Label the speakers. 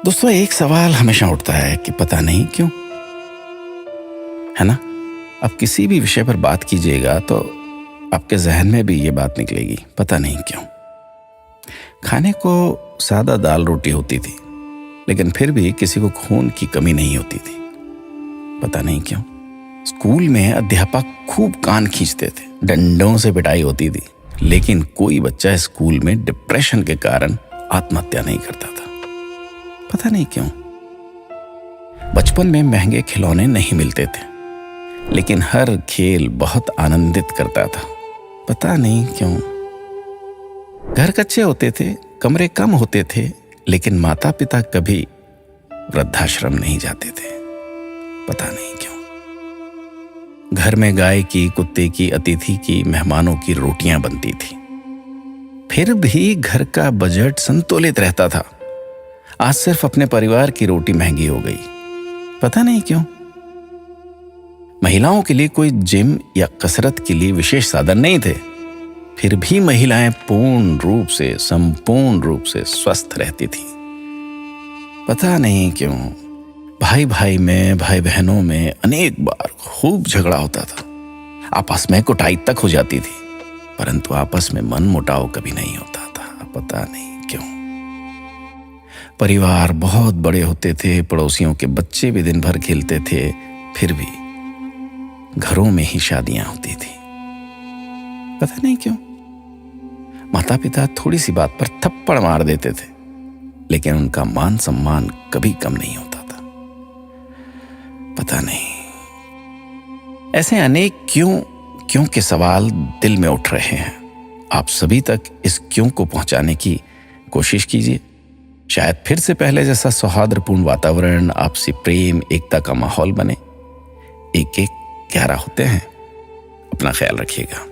Speaker 1: दोस्तों, एक सवाल हमेशा उठता है कि पता नहीं क्यों, है ना? अब किसी भी विषय पर बात कीजिएगा तो आपके जहन में भी ये बात निकलेगी, पता नहीं क्यों। खाने को सादा दाल रोटी होती थी, लेकिन फिर भी किसी को खून की कमी नहीं होती थी, पता नहीं क्यों। स्कूल में अध्यापक खूब कान खींचते थे, डंडों से पिटाई होती थी, लेकिन कोई बच्चा स्कूल में डिप्रेशन के कारण आत्महत्या नहीं करता था, पता नहीं क्यों। बचपन में महंगे खिलौने नहीं मिलते थे, लेकिन हर खेल बहुत आनंदित करता था, पता नहीं क्यों। घर कच्चे होते थे, कमरे कम होते थे, लेकिन माता पिता कभी वृद्धाश्रम नहीं जाते थे, पता नहीं क्यों। घर में गाय की, कुत्ते की, अतिथि की, मेहमानों की रोटियां बनती थी, फिर भी घर का बजट संतुलित रहता था। आज सिर्फ अपने परिवार की रोटी महंगी हो गई, पता नहीं क्यों। महिलाओं के लिए कोई जिम या कसरत के लिए विशेष साधन नहीं थे, फिर भी महिलाएं पूर्ण रूप से, संपूर्ण रूप से स्वस्थ रहती थी, पता नहीं क्यों। भाई भाई में, भाई बहनों में अनेक बार खूब झगड़ा होता था, आपस में कुटाई तक हो जाती थी, परंतु आपस में मन मुटाव कभी नहीं होता था, पता नहीं क्यों। परिवार बहुत बड़े होते थे, पड़ोसियों के बच्चे भी दिन भर खेलते थे, फिर भी घरों में ही शादियां होती थी, पता नहीं क्यों। माता पिता थोड़ी सी बात पर थप्पड़ मार देते थे, लेकिन उनका मान सम्मान कभी कम नहीं होता था, पता नहीं। ऐसे अनेक क्यों के सवाल दिल में उठ रहे हैं। आप सभी तक इस क्यों को पहुंचाने की कोशिश कीजिए। शायद फिर से पहले जैसा सौहार्दपूर्ण वातावरण, आपसी प्रेम, एकता का माहौल बने। एक एक 11 होते हैं। अपना ख्याल रखिएगा।